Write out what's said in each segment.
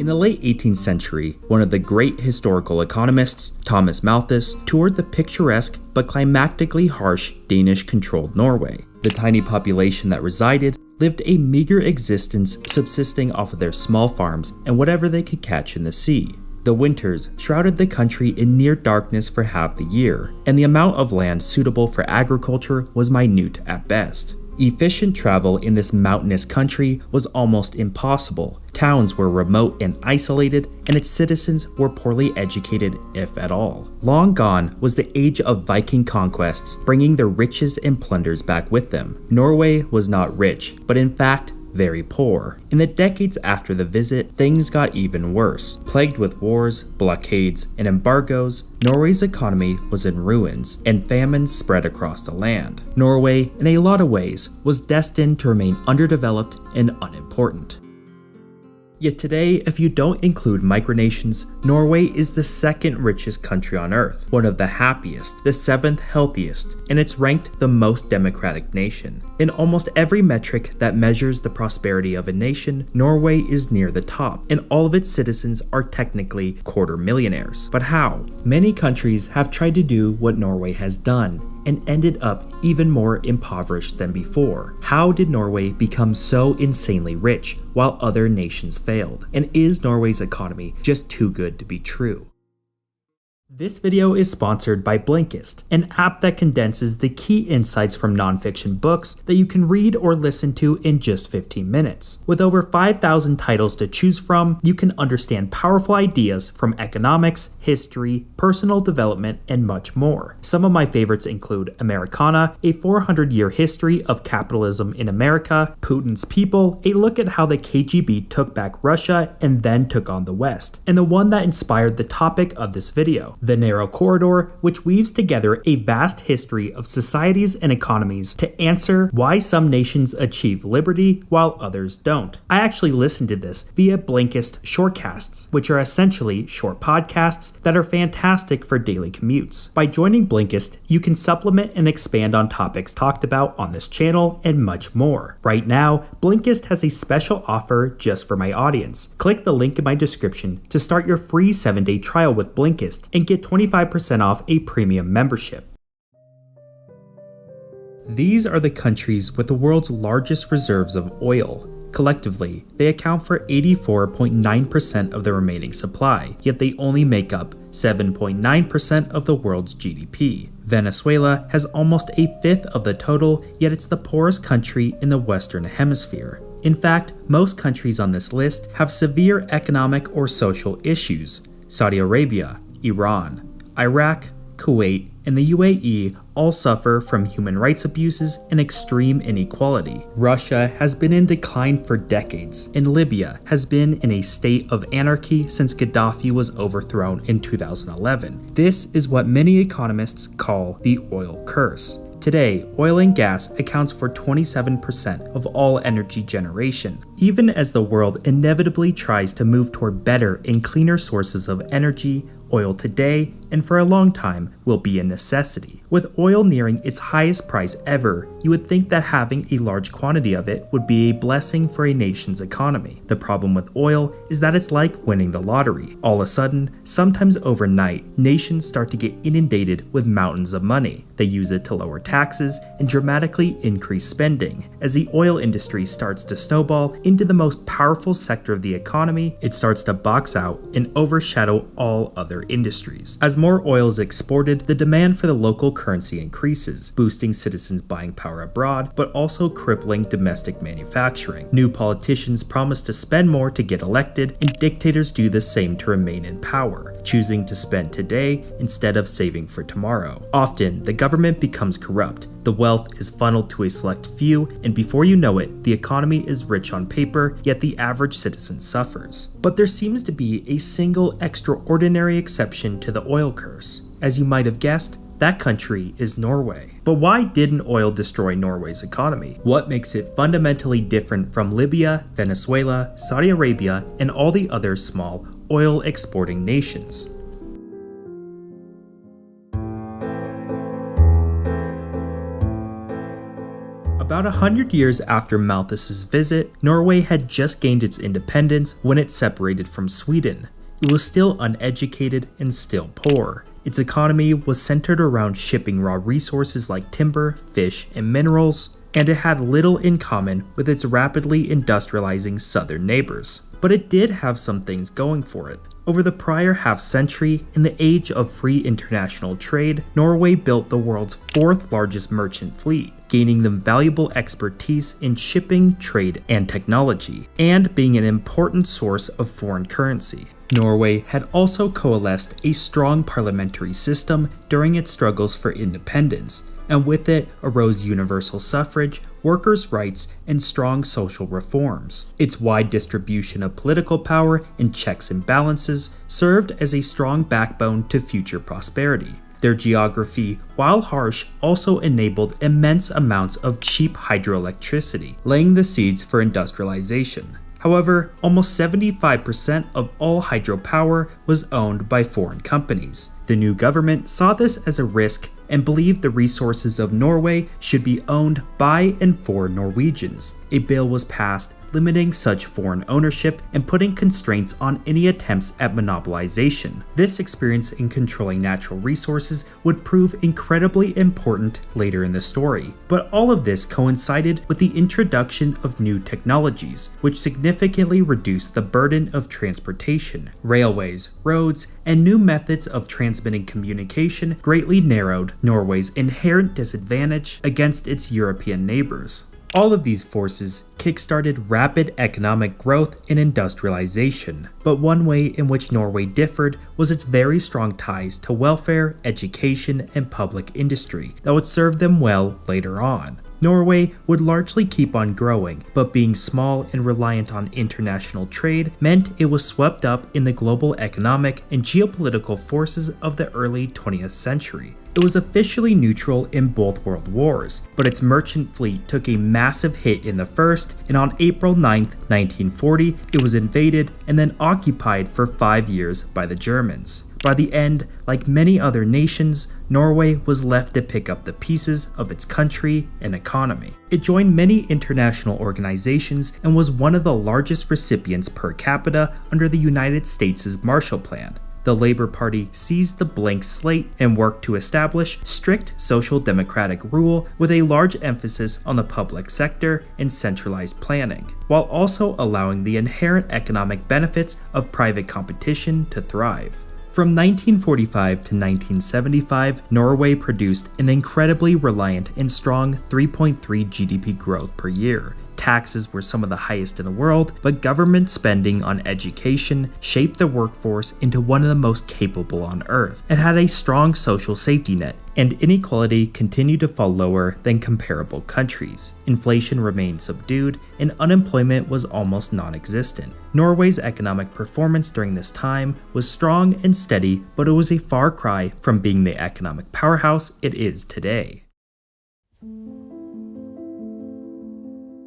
In the late 18th century, one of the great historical economists, Thomas Malthus, toured the picturesque but climactically harsh Danish-controlled Norway. The tiny population that resided lived a meager existence, subsisting off of their small farms and whatever they could catch in the sea. The winters shrouded the country in near darkness for half the year, and the amount of land suitable for agriculture was minute at best. Efficient travel in this mountainous country was almost impossible. Towns were remote and isolated, and its citizens were poorly educated, if at all. Long gone was the age of Viking conquests, bringing their riches and plunders back with them. Norway was not rich, but in fact, very poor. In the decades after the visit, things got even worse. Plagued with wars, blockades, and embargoes, Norway's economy was in ruins, and famines spread across the land. Norway, in a lot of ways, was destined to remain underdeveloped and unimportant. Yet today, if you don't include micronations, Norway is the second richest country on earth, one of the happiest, the seventh healthiest, and it's ranked the most democratic nation. In almost every metric that measures the prosperity of a nation, Norway is near the top, and all of its citizens are technically quarter millionaires. But how? Many countries have tried to do what Norway has done, and ended up even more impoverished than before. How did Norway become so insanely rich while other nations failed? And is Norway's economy just too good to be true? This video is sponsored by Blinkist, an app that condenses the key insights from nonfiction books that you can read or listen to in just 15 minutes. With over 5,000 titles to choose from, you can understand powerful ideas from economics, history, personal development, and much more. Some of my favorites include Americana, a 400-year history of capitalism in America, Putin's People, a look at how the KGB took back Russia and then took on the West, and the one that inspired the topic of this video, The Narrow Corridor, which weaves together a vast history of societies and economies to answer why some nations achieve liberty while others don't. I actually listened to this via Blinkist Shortcasts, which are essentially short podcasts that are fantastic for daily commutes. By joining Blinkist, you can supplement and expand on topics talked about on this channel and much more. Right now, Blinkist has a special offer just for my audience. Click the link in my description to start your free 7-day trial with Blinkist and get 25% off a premium membership. These are the countries with the world's largest reserves of oil. Collectively, they account for 84.9% of the remaining supply, yet they only make up 7.9% of the world's GDP. Venezuela has almost a fifth of the total, yet it's the poorest country in the Western Hemisphere. In fact, most countries on this list have severe economic or social issues. Saudi Arabia, Iran, Iraq, Kuwait, and the UAE all suffer from human rights abuses and extreme inequality. Russia has been in decline for decades, and Libya has been in a state of anarchy since Gaddafi was overthrown in 2011. This is what many economists call the oil curse. Today, oil and gas accounts for 27% of all energy generation. Even as the world inevitably tries to move toward better and cleaner sources of energy, oil today, and for a long time, will be a necessity. With oil nearing its highest price ever, you would think that having a large quantity of it would be a blessing for a nation's economy. The problem with oil is that it's like winning the lottery. All of a sudden, sometimes overnight, nations start to get inundated with mountains of money. They use it to lower taxes and dramatically increase spending. As the oil industry starts to snowball into the most powerful sector of the economy, it starts to box out and overshadow all other industries. As more oil is exported, the demand for the local currency increases, boosting citizens' buying power abroad, but also crippling domestic manufacturing. New politicians promise to spend more to get elected, and dictators do the same to remain in power, choosing to spend today instead of saving for tomorrow. Often, the government becomes corrupt. The wealth is funneled to a select few, and before you know it, the economy is rich on paper, yet the average citizen suffers. But there seems to be a single extraordinary exception to the oil curse. As you might have guessed, that country is Norway. But why didn't oil destroy Norway's economy? What makes it fundamentally different from Libya, Venezuela, Saudi Arabia, and all the other small oil exporting nations? About 100 years after Malthus's visit, Norway had just gained its independence when it separated from Sweden. It was still uneducated and still poor. Its economy was centered around shipping raw resources like timber, fish, and minerals, and it had little in common with its rapidly industrializing southern neighbors. But it did have some things going for it. Over the prior half-century, in the age of free international trade, Norway built the world's fourth largest merchant fleet, gaining them valuable expertise in shipping, trade, and technology, and being an important source of foreign currency. Norway had also coalesced a strong parliamentary system during its struggles for independence, and with it arose universal suffrage, workers' rights, and strong social reforms. Its wide distribution of political power and checks and balances served as a strong backbone to future prosperity. Their geography, while harsh, also enabled immense amounts of cheap hydroelectricity, laying the seeds for industrialization. However, almost 75% of all hydropower was owned by foreign companies. The new government saw this as a risk and believed the resources of Norway should be owned by and for Norwegians. A bill was passed limiting such foreign ownership and putting constraints on any attempts at monopolization. This experience in controlling natural resources would prove incredibly important later in the story. But all of this coincided with the introduction of new technologies, which significantly reduced the burden of transportation. Railways, roads, and new methods of transmitting communication greatly narrowed Norway's inherent disadvantage against its European neighbors. All of these forces kickstarted rapid economic growth and industrialization, but one way in which Norway differed was its very strong ties to welfare, education, and public industry that would serve them well later on. Norway would largely keep on growing, but being small and reliant on international trade meant it was swept up in the global economic and geopolitical forces of the early 20th century. It was officially neutral in both world wars, but its merchant fleet took a massive hit in the first, and on April 9, 1940, it was invaded and then occupied for 5 years by the Germans. By the end, like many other nations, Norway was left to pick up the pieces of its country and economy. It joined many international organizations and was one of the largest recipients per capita under the United States' Marshall Plan. The Labour Party seized the blank slate and worked to establish strict social democratic rule with a large emphasis on the public sector and centralized planning, while also allowing the inherent economic benefits of private competition to thrive. From 1945 to 1975, Norway produced an incredibly reliant and strong 3.3 GDP growth per year. Taxes were some of the highest in the world, but government spending on education shaped the workforce into one of the most capable on earth. It had a strong social safety net, and inequality continued to fall lower than comparable countries. Inflation remained subdued, and unemployment was almost non-existent. Norway's economic performance during this time was strong and steady, but it was a far cry from being the economic powerhouse it is today.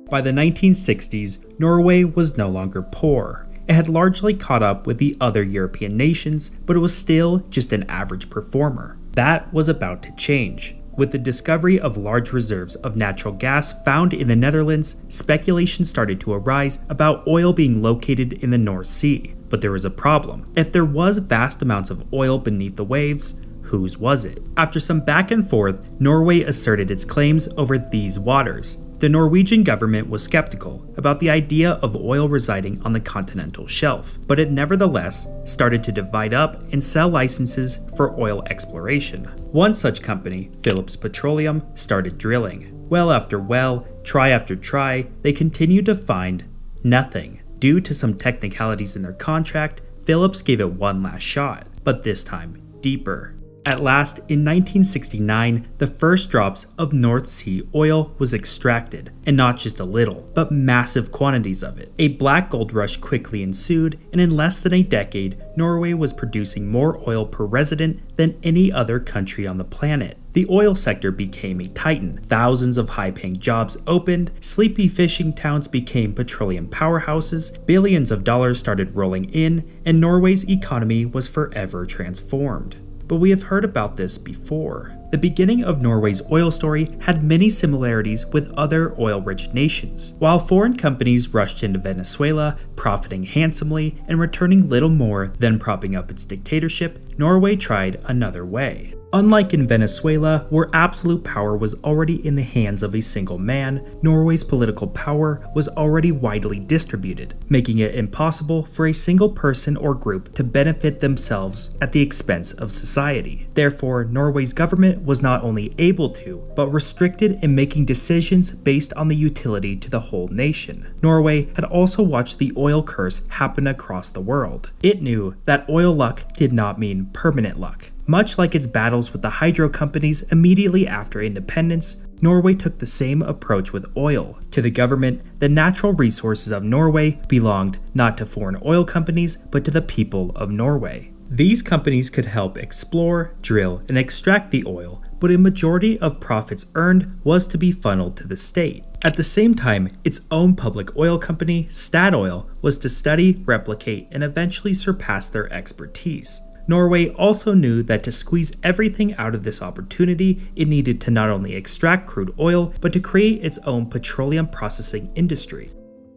By the 1960s, Norway was no longer poor. It had largely caught up with the other European nations, but it was still just an average performer. That was about to change. With the discovery of large reserves of natural gas found in the Netherlands, speculation started to arise about oil being located in the North Sea. But there was a problem. If there was vast amounts of oil beneath the waves, whose was it? After some back and forth, Norway asserted its claims over these waters. The Norwegian government was skeptical about the idea of oil residing on the continental shelf, but it nevertheless started to divide up and sell licenses for oil exploration. One such company, Phillips Petroleum, started drilling. Well after well, try after try, they continued to find nothing. Due to some technicalities in their contract, Phillips gave it one last shot, but this time deeper. At last, in 1969, the first drops of North Sea oil was extracted, and not just a little, but massive quantities of it. A black gold rush quickly ensued, and in less than a decade, Norway was producing more oil per resident than any other country on the planet. The oil sector became a titan. Thousands of high-paying jobs opened, sleepy fishing towns became petroleum powerhouses, billions of dollars started rolling in, and Norway's economy was forever transformed. But we have heard about this before. The beginning of Norway's oil story had many similarities with other oil-rich nations. While foreign companies rushed into Venezuela, profiting handsomely and returning little more than propping up its dictatorship, Norway tried another way. Unlike in Venezuela, where absolute power was already in the hands of a single man, Norway's political power was already widely distributed, making it impossible for a single person or group to benefit themselves at the expense of society. Therefore, Norway's government was not only able to, but restricted in making decisions based on the utility to the whole nation. Norway had also watched the oil curse happen across the world. It knew that oil luck did not mean permanent luck. Much like its battles with the hydro companies immediately after independence, Norway took the same approach with oil. To the government, the natural resources of Norway belonged not to foreign oil companies, but to the people of Norway. These companies could help explore, drill, and extract the oil, but a majority of profits earned was to be funneled to the state. At the same time, its own public oil company, Statoil, was to study, replicate, and eventually surpass their expertise. Norway also knew that to squeeze everything out of this opportunity, it needed to not only extract crude oil, but to create its own petroleum processing industry.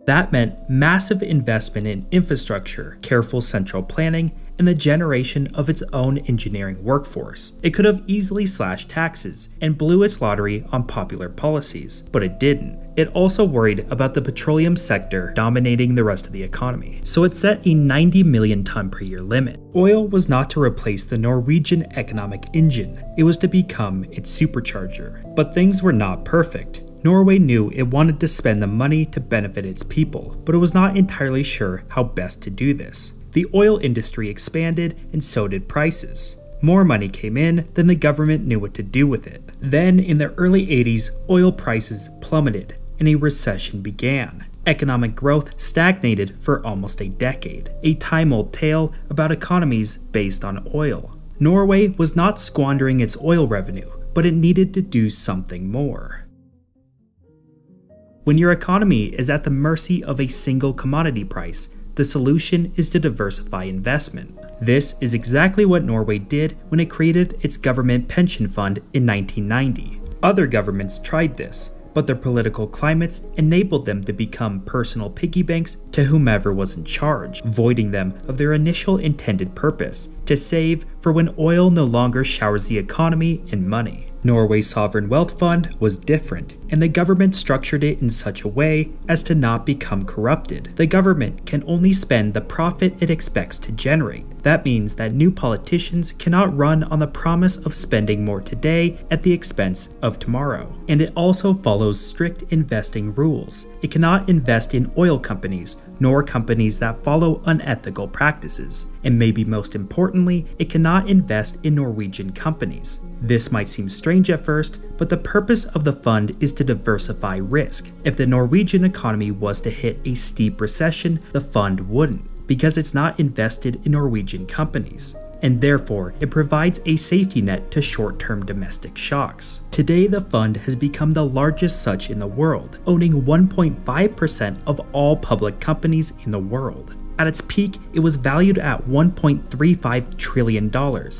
That meant massive investment in infrastructure, careful central planning, and the generation of its own engineering workforce. It could have easily slashed taxes and blew its lottery on popular policies, but it didn't. It also worried about the petroleum sector dominating the rest of the economy, so it set a 90 million ton per year limit. Oil was not to replace the Norwegian economic engine, it was to become its supercharger. But things were not perfect. Norway knew it wanted to spend the money to benefit its people, but it was not entirely sure how best to do this. The oil industry expanded, and so did prices. More money came in than the government knew what to do with it. Then, in the early 80s, oil prices plummeted, and a recession began. Economic growth stagnated for almost a decade, a time-old tale about economies based on oil. Norway was not squandering its oil revenue, but it needed to do something more. When your economy is at the mercy of a single commodity price, the solution is to diversify investment. This is exactly what Norway did when it created its government pension fund in 1990. Other governments tried this, but their political climates enabled them to become personal piggy banks to whomever was in charge, voiding them of their initial intended purpose, to save for when oil no longer showers the economy in money. Norway's sovereign wealth fund was different, and the government structured it in such a way as to not become corrupted. The government can only spend the profit it expects to generate. That means that new politicians cannot run on the promise of spending more today at the expense of tomorrow. And it also follows strict investing rules. It cannot invest in oil companies, nor companies that follow unethical practices. And maybe most importantly, it cannot invest in Norwegian companies. This might seem strange at first, but the purpose of the fund is to diversify risk. If the Norwegian economy was to hit a steep recession, the fund wouldn't, because it's not invested in Norwegian companies, and therefore it provides a safety net to short-term domestic shocks. Today, the fund has become the largest such in the world, owning 1.5% of all public companies in the world. At its peak, it was valued at $1.35 trillion,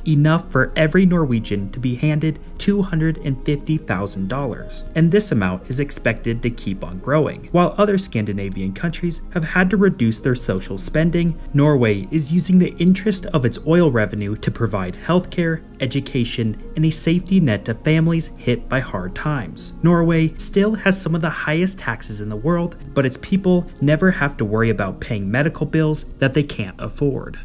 enough for every Norwegian to be handed $250,000. And this amount is expected to keep on growing. While other Scandinavian countries have had to reduce their social spending, Norway is using the interest of its oil revenue to provide healthcare, education, and a safety net to families hit by hard times. Norway still has some of the highest taxes in the world, but its people never have to worry about paying medical bills that they can't afford.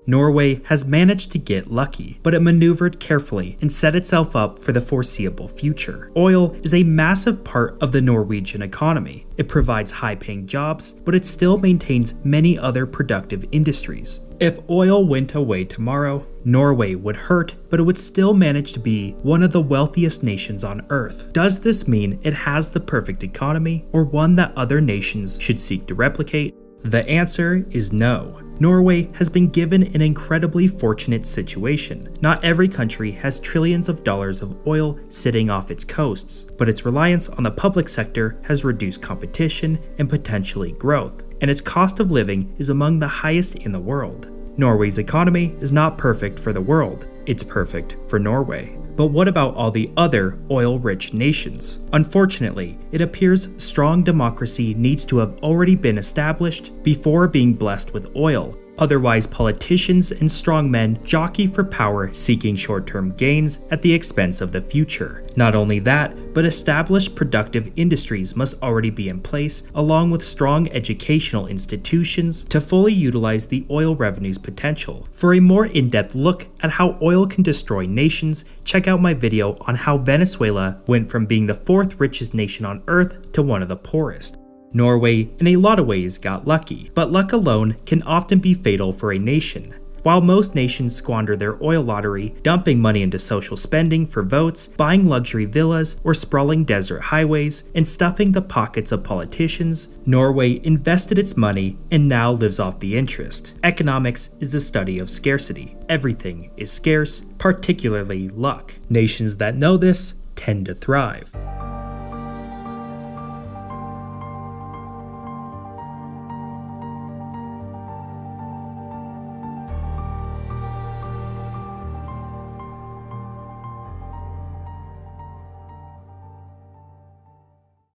Norway has managed to get lucky, but it maneuvered carefully and set itself up for the foreseeable future. Oil is a massive part of the Norwegian economy. It provides high-paying jobs, but it still maintains many other productive industries. If oil went away tomorrow, Norway would hurt, but it would still manage to be one of the wealthiest nations on Earth. Does this mean it has the perfect economy, or one that other nations should seek to replicate? The answer is no. Norway has been given an incredibly fortunate situation. Not every country has trillions of dollars of oil sitting off its coasts, but its reliance on the public sector has reduced competition and potentially growth, and its cost of living is among the highest in the world. Norway's economy is not perfect for the world, it's perfect for Norway. But what about all the other oil-rich nations? Unfortunately, it appears strong democracy needs to have already been established before being blessed with oil. Otherwise, politicians and strongmen jockey for power, seeking short-term gains at the expense of the future. Not only that, but established productive industries must already be in place, along with strong educational institutions to fully utilize the oil revenue's potential. For a more in-depth look at how oil can destroy nations, check out my video on how Venezuela went from being the 4th richest nation on Earth to one of the poorest. Norway, in a lot of ways, got lucky, but luck alone can often be fatal for a nation. While most nations squander their oil lottery, dumping money into social spending for votes, buying luxury villas or sprawling desert highways, and stuffing the pockets of politicians, Norway invested its money and now lives off the interest. Economics is the study of scarcity. Everything is scarce, particularly luck. Nations that know this tend to thrive.